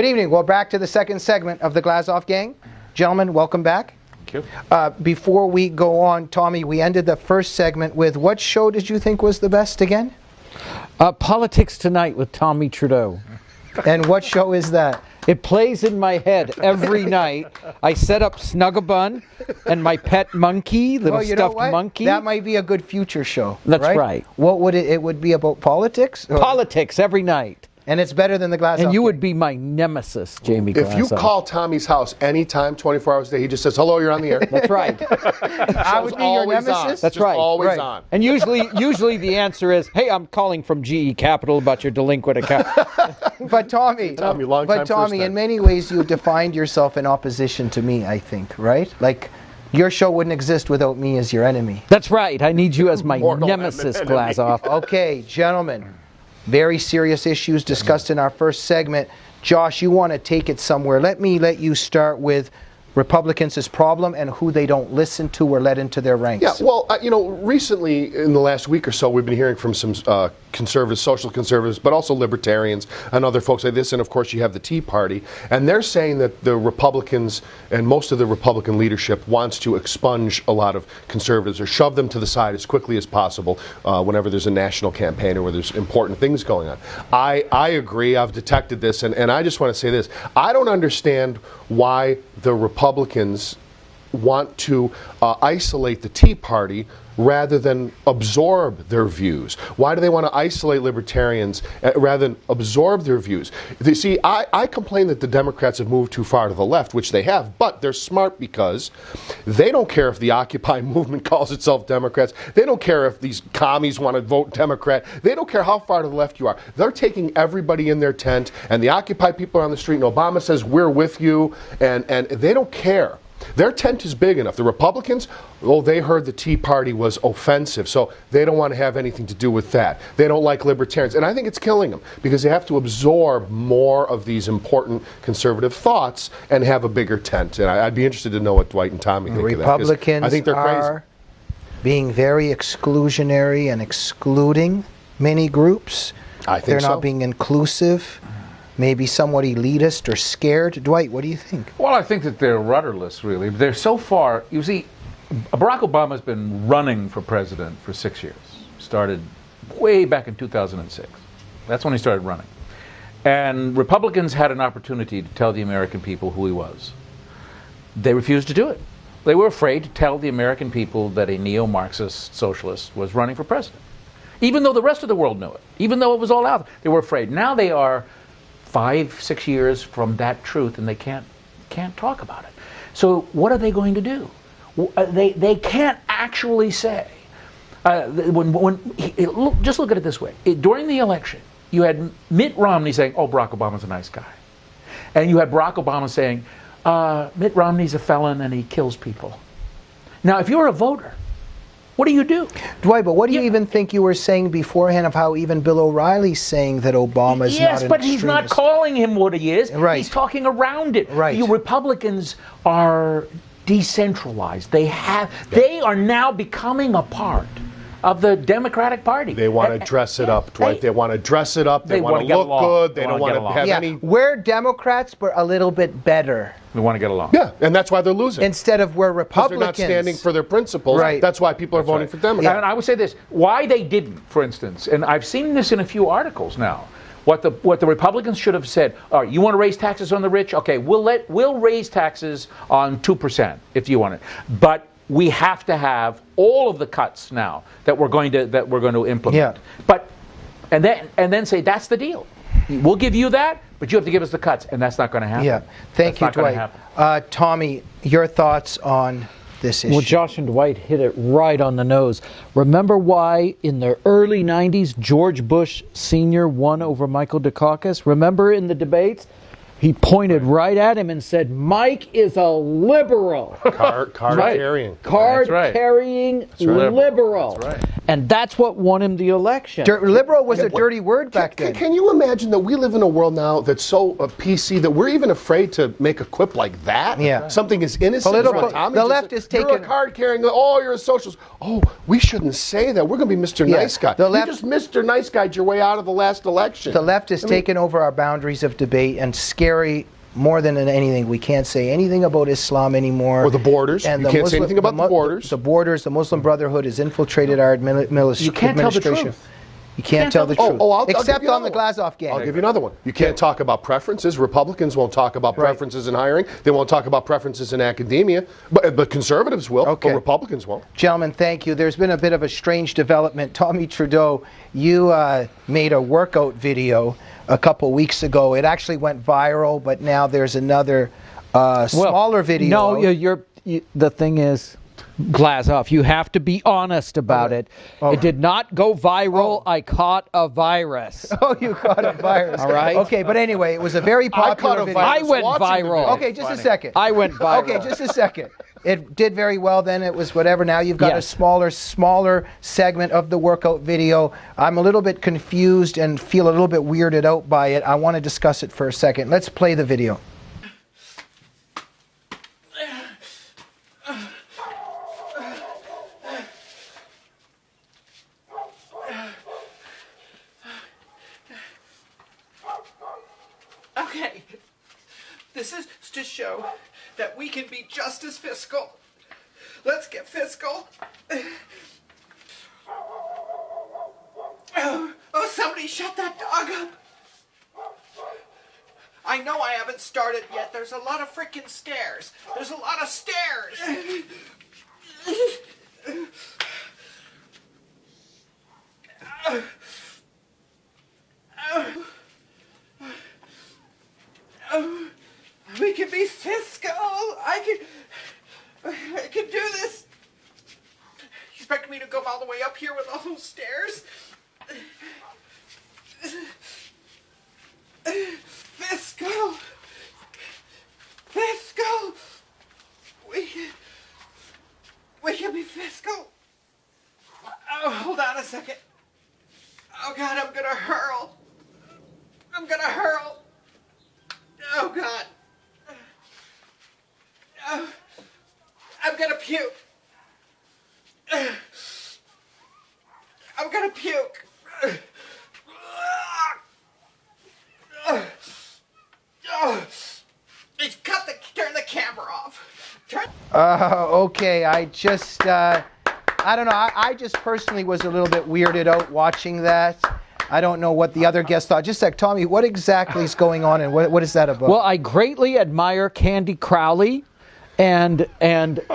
Good evening. Well, back to the second segment of the Glazov Gang. Gentlemen, welcome back. Thank you. Before we go on, Tommy, we ended the first segment with what show did you think was the best again? Politics Tonight with Tommi Trudeau. And what show is that? It plays in my head every night. I set up Snug-a-Bun and my pet monkey, little stuffed monkey. That might be a good future show. That's right. What would it would be about politics? Politics every night. And it's better than the Glazov. And you Gang. would be my nemesis, Jamie Glazov. If you call Tommy's house anytime, 24 hours a day, he just says, hello, you're on the air. That's right. I would be your nemesis? That's right. Always on. And usually the answer is, hey, I'm calling from GE Capital about your delinquent account. But Tommy, in many ways you defined yourself in opposition to me, I think, right? Like, your show wouldn't exist without me as your enemy. That's right. I need you as my nemesis, Glazov. Okay, gentlemen. Very serious issues discussed in our first segment. Josh, you want to take it somewhere. Let you start with Republicans' problem and who they don't listen to or let into their ranks. Yeah, well, recently in the last week or so, we've been hearing from some conservatives, social conservatives, but also libertarians and other folks like this. And of course, you have the Tea Party. And they're saying that the Republicans and most of the Republican leadership wants to expunge a lot of conservatives or shove them to the side as quickly as possible whenever there's a national campaign or where there's important things going on. I agree. I've detected this. And I just want to say this. I don't understand why the Republicans want to isolate the Tea Party rather than absorb their views. Why do they want to isolate libertarians rather than absorb their views? You see, I complain that the Democrats have moved too far to the left, which they have, but they're smart because they don't care if the Occupy movement calls itself Democrats. They don't care if these commies want to vote Democrat. They don't care how far to the left you are. They're taking everybody in their tent, and the Occupy people are on the street, and Obama says, we're with you, and they don't care. Their tent is big enough. The Republicans, they heard the Tea Party was offensive, so they don't want to have anything to do with that. They don't like libertarians. And I think it's killing them because they have to absorb more of these important conservative thoughts and have a bigger tent. And I'd be interested to know what Dwight and Tommy think of that. Republicans I think they're are being very exclusionary and excluding many groups. I think they're so. not being inclusive. Maybe somewhat elitist or scared. Dwight, what do you think? Well, I think that they're rudderless, really. They're so far, you see, Barack Obama's been running for president for 6 years. Started way back in 2006. That's when he started running. And Republicans had an opportunity to tell the American people who he was. They refused to do it. They were afraid to tell the American people that a neo-Marxist socialist was running for president. Even though the rest of the world knew it. Even though it was all out there. They were afraid. Now they are 5-6 years from that truth, and they can't talk about it. So what are they going to do? They can't actually say. Just look at it this way. During the election, you had Mitt Romney saying, "Oh, Barack Obama's a nice guy," and you had Barack Obama saying, "Mitt Romney's a felon and he kills people." Now, if you're a voter, what do you do? Dwight, but what do you even think you were saying beforehand of how even Bill O'Reilly's saying that Obama's not an Yes, but he's not calling him what he is. Right. He's talking around it. Right. You Republicans are decentralized. They are now becoming a part of the Democratic Party. They want to dress it up, Dwight. They want to dress it up. They want to look good. They don't want to have any... We're Democrats, but a little bit better. We want to get along. Yeah, and that's why they're losing. Instead of we're Republicans. They're not standing for their principles. Right. That's why people are voting for Democrats. And I would say this, why they didn't, for instance, and I've seen this in a few articles now, what the Republicans should have said, all right, you want to raise taxes on the rich? Okay, we'll raise taxes on 2% if you want it. But we have to have all of the cuts now that we're going to implement. Yeah. But and then say that's the deal. We'll give you that, but you have to give us the cuts, and that's not going to happen. Yeah. Thank you, Dwight. Tommy, your thoughts on this issue? Well, Josh and Dwight hit it right on the nose. Remember why in the early 90s George Bush Sr. won over Michael Dukakis? Remember in the debates? He pointed right at him and said, Mike is a liberal. Card-carrying. Card-carrying liberal. That's right. And that's what won him the election. Liberal was a dirty word back then. Can you imagine that we live in a world now that's so PC that we're even afraid to make a quip like that? Yeah. Something as innocent Political, as the left is taking... You're a card-carrying, you're a socialist. Oh, we shouldn't say that. We're going to be Mr. Nice Guy. You just Mr. Nice Guy'd your way out of the last election. The left has taken over our boundaries of debate and scared scary. More than anything, we can't say anything about Islam anymore. Or the borders. And you can't say anything about the borders. The borders, the Muslim Brotherhood has infiltrated our administration. You can't tell the truth. You can't tell the truth. I'll Except give you on the another Glazov gang. I'll give you another one. You can't talk about preferences. Republicans won't talk about preferences in hiring. They won't talk about preferences in academia. But conservatives will, but Republicans won't. Gentlemen, thank you. There's been a bit of a strange development. Tommi Trudeau, you made a workout video a couple weeks ago. It actually went viral, but now there's another smaller video. No, the thing is, Glazov, you have to be honest about it. It did not go viral. I caught a virus. Oh, you caught a virus. All right. Okay, but anyway, it was a very popular video. I went viral. Okay, just a second. I went viral. Okay, just a second. It did very well then. It was whatever. Now you've got a smaller segment of the workout video. I'm a little bit confused and feel a little bit weirded out by it. I want to discuss it for a second. Let's play the video. Okay, this is to show that we can be just as fiscal. Let's get fiscal. Oh, somebody shut that dog up. I know I haven't started yet. There's a lot of freaking stairs. There's a lot of stairs. We can be fiscal. I can do this. You expect me to go all the way up here with all those stairs? Fiscal. Fiscal. We can be fiscal. Oh, hold on a second. Oh God, I'm gonna hurl. I'm gonna hurl. Oh God. I'm gonna puke. I'm gonna puke. Turn the camera off. Okay, I just, I don't know. I just personally was a little bit weirded out watching that. I don't know what the other guests thought. Just like, Tommi, what exactly is going on and what is that about? Well, I greatly admire Candy Crowley, and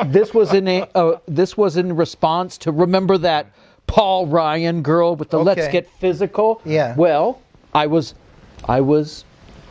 this was in response to, remember that Paul Ryan girl with the Let's Get Physical? Yeah. Well, I was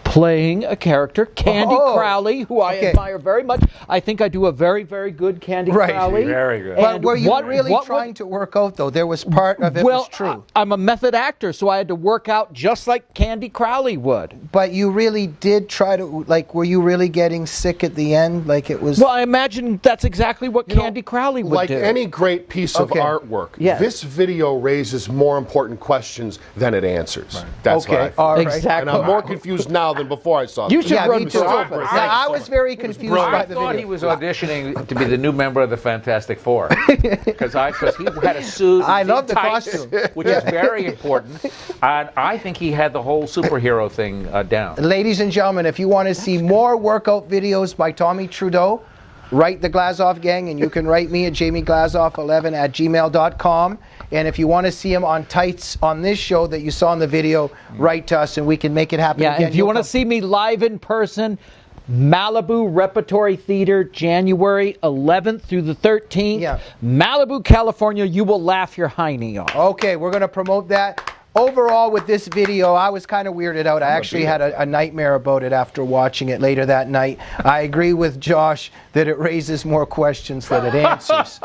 playing a character, Candy Crowley, who I admire very much. I think I do a very, very good Candy Crowley. Very good. But were you really trying to work out, though? There was part of it was true. I'm a method actor, so I had to work out just like Candy Crowley would. But you really did try to, like, were you really getting sick at the end? Like it was... Well, I imagine that's exactly what Candy Crowley would like do. Like any great piece of artwork, this video raises more important questions than it answers. Right. That's what I feel. Exactly. And I'm more confused now than before I saw it. You should run for office. I was very confused by the video. I thought he was auditioning to be the new member of the Fantastic Four because he had a suit. I love the costume, which is very important. And I think he had the whole superhero thing down. Ladies and gentlemen, if you want to see more workout videos by Tommi Trudeau, write the Glazov gang, and you can write me at jamieglazoff11@gmail.com. And if you want to see him on tights on this show that you saw in the video, write to us and we can make it happen again. And if you want to see me live in person, Malibu Repertory Theater, January 11th through the 13th. Yeah. Malibu, California, you will laugh your hiney off. Okay, we're going to promote that. Overall, with this video, I was kind of weirded out. I actually had a nightmare about it after watching it later that night. I agree with Josh that it raises more questions than it answers.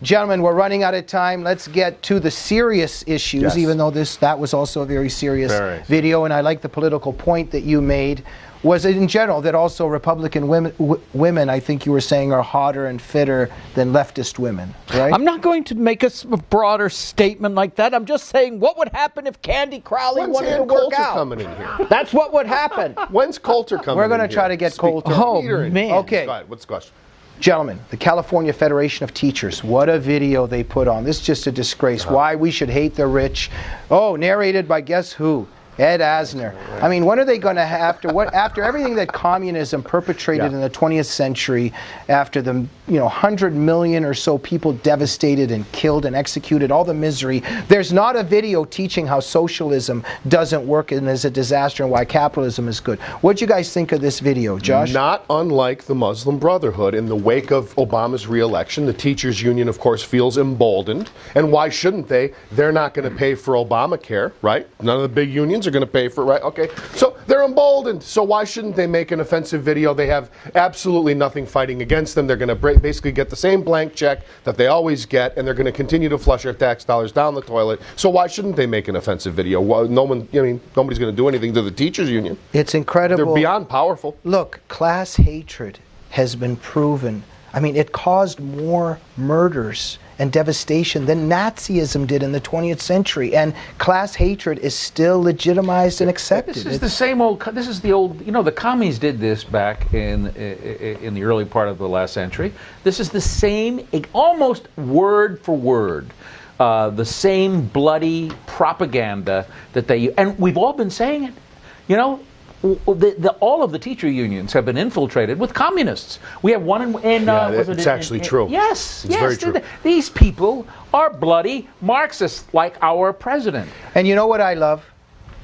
Gentlemen, we're running out of time. Let's get to the serious issues, even though that was also a very serious video, and I like the political point that you made. Was it in general that also Republican women, I think you were saying, are hotter and fitter than leftist women, right? I'm not going to make a broader statement like that. I'm just saying what would happen if Candy Crowley wanted to work out. coming in here? That's what would happen. When's Coulter coming in We're going to try to get Coulter. Oh, man. Okay. Go ahead. What's the question? Gentlemen, the California Federation of Teachers, what a video they put on. This is just a disgrace. Why we should hate the rich. Oh, narrated by guess who? Ed Asner. I mean, when are they going to have to, after everything that communism perpetrated in the 20th century, after the 100 million or so people devastated and killed and executed, all the misery, there's not a video teaching how socialism doesn't work and is a disaster and why capitalism is good. What do you guys think of this video, Josh? Not unlike the Muslim Brotherhood. In the wake of Obama's re-election, the teachers union, of course, feels emboldened. And why shouldn't they? They're not going to pay for Obamacare, right? None of the big unions are going to pay for it, right? Okay, so they're emboldened. So why shouldn't they make an offensive video? They have absolutely nothing fighting against them. They're going to basically get the same blank check that they always get, and they're going to continue to flush their tax dollars down the toilet. So why shouldn't they make an offensive video? Well, nobody's going to do anything to the teachers union. It's incredible. They're beyond powerful. Look, class hatred has been proven. I mean, it caused more murders and devastation than Nazism did in the 20th century, and class hatred is still legitimized and accepted. This is the same old. This is the old. The commies did this back in the early part of the last century. This is the same, almost word for word, the same bloody propaganda that they. And we've all been saying it. All of the teacher unions have been infiltrated with communists. We have one in it's actually true. Yes, it's very true. These people are bloody Marxists, like our president. And you know what I love?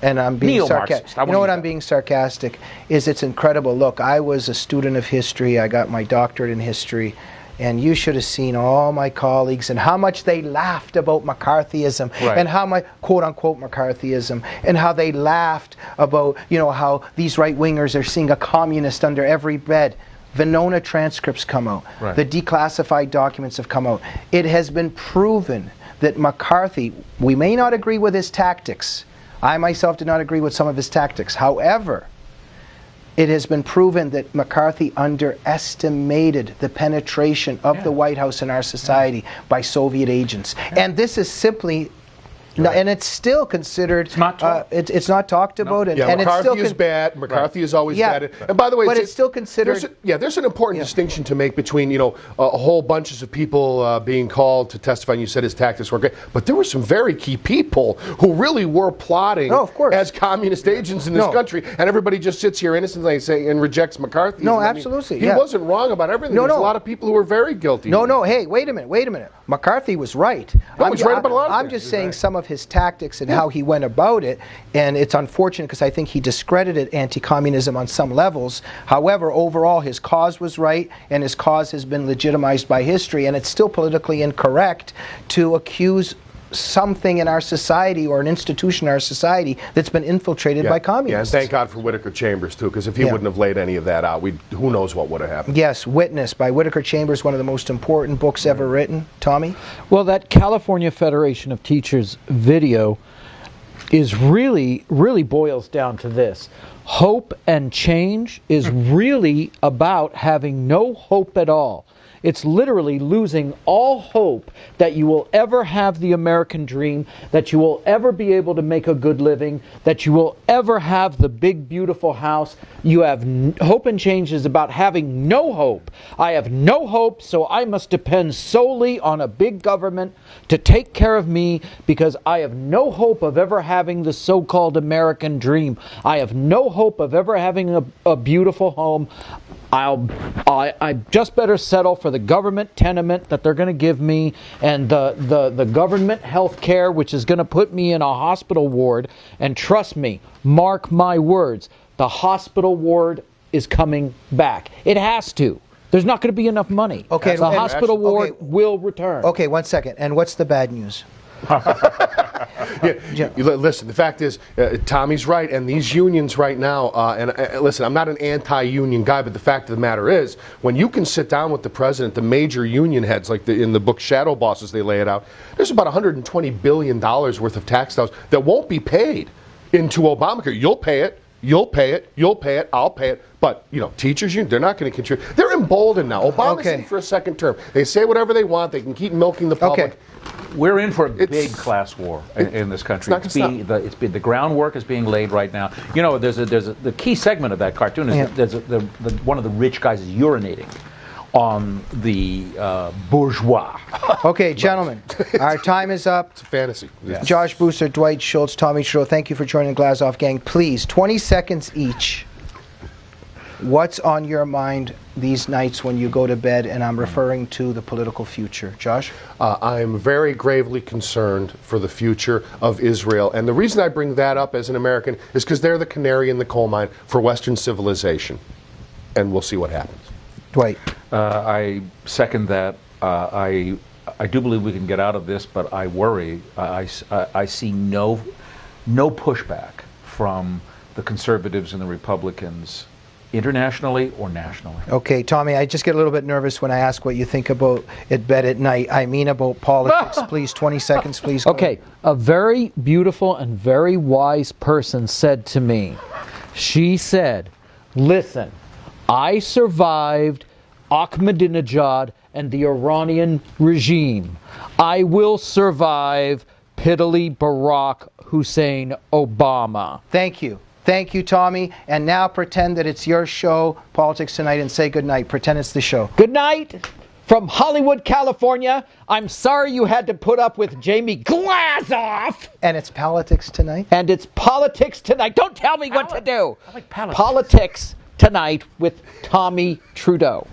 And I'm being sarcastic. You know what I'm being sarcastic is it's incredible. Look, I was a student of history. I got my doctorate in history. And you should have seen all my colleagues and how much they laughed about McCarthyism and how my quote-unquote McCarthyism and how they laughed about, how these right-wingers are seeing a communist under every bed. Venona transcripts come out. The declassified documents have come out. It has been proven that McCarthy, we may not agree with his tactics. I myself did not agree with some of his tactics. However, it has been proven that McCarthy underestimated the penetration of the White House in our society by Soviet agents. And this is simply, and it's still considered, it's not talked about. And, and McCarthy it's still is bad. McCarthy is always bad. And by the way, but it's still considered. There's an important distinction to make between, a whole bunches of people being called to testify, and you said his tactics were great. But there were some very key people who really were plotting as communist agents in this country, and everybody just sits here innocently and rejects McCarthy. No, absolutely. He wasn't wrong about everything. There's a lot of people who were very guilty. No, hey, wait a minute. McCarthy was right. No, he's right about a lot of things. I'm just saying some of his tactics and how he went about it, and it's unfortunate because I think he discredited anti-communism on some levels. However, overall, his cause was right, and his cause has been legitimized by history, and it's still politically incorrect to accuse something in our society or an institution in our society that's been infiltrated by communists. And thank God for Whittaker Chambers, too, because if he wouldn't have laid any of that out, who knows what would have happened. Yes, Witness by Whittaker Chambers, one of the most important books ever written. Tommy? Well, that California Federation of Teachers video is really boils down to this. Hope and change is really about having no hope at all. It's literally losing all hope that you will ever have the American dream, that you will ever be able to make a good living, that you will ever have the big, beautiful house. You have hope and change is about having no hope. I have no hope, so I must depend solely on a big government to take care of me because I have no hope of ever having the so-called American dream. I have no hope of ever having a beautiful home. I just better settle for the government tenement that they're going to give me and the government health care, which is going to put me in a hospital ward. And trust me, mark my words, the hospital ward is coming back. It has to. There's not going to be enough money. Okay, the hospital ward will return. Okay, 1 second. And what's the bad news? Listen, the fact is, Tommy's right, and these unions right now, listen, I'm not an anti-union guy, but the fact of the matter is, when you can sit down with the president, the major union heads, like in the book Shadow Bosses, they lay it out, there's about $120 billion worth of tax dollars that won't be paid into Obamacare. You'll pay it. You'll pay it, I'll pay it. But, teachers union, they're not going to contribute. They're emboldened now. Obama's in for a second term. They say whatever they want. They can keep milking the public. We're in for a big class war in this country. The groundwork is being laid right now. There's the key segment of that cartoon is there's one of the rich guys is urinating on the bourgeois. Okay, gentlemen, our time is up. It's a fantasy. Yes. Josh Brewster, Dwight Schultz, Tommi Trudeau, thank you for joining the Glazov gang. Please, 20 seconds each. What's on your mind these nights when you go to bed? And I'm referring to the political future. Josh? I am very gravely concerned for the future of Israel. And the reason I bring that up as an American is because they're the canary in the coal mine for Western civilization. And we'll see what happens. Dwight? I second that. I do believe we can get out of this, but I worry. I see no pushback from the conservatives and the Republicans, internationally or nationally. Okay, Tommi, I just get a little bit nervous when I ask what you think about at bed at night. I mean about politics. Please, 20 seconds, please. Okay, a very beautiful and very wise person said to me, she said, listen, I survived Ahmadinejad and the Iranian regime. I will survive piddly Barack Hussein Obama. Thank you. Thank you, Tommi. And now pretend that it's your show, Politics Tonight, and say goodnight. Pretend it's the show. Good night from Hollywood, California. I'm sorry you had to put up with Jamie Glazov. And it's Politics Tonight? And it's Politics Tonight. Don't tell me what to do. I like politics. Politics Tonight with Tommi Trudeau.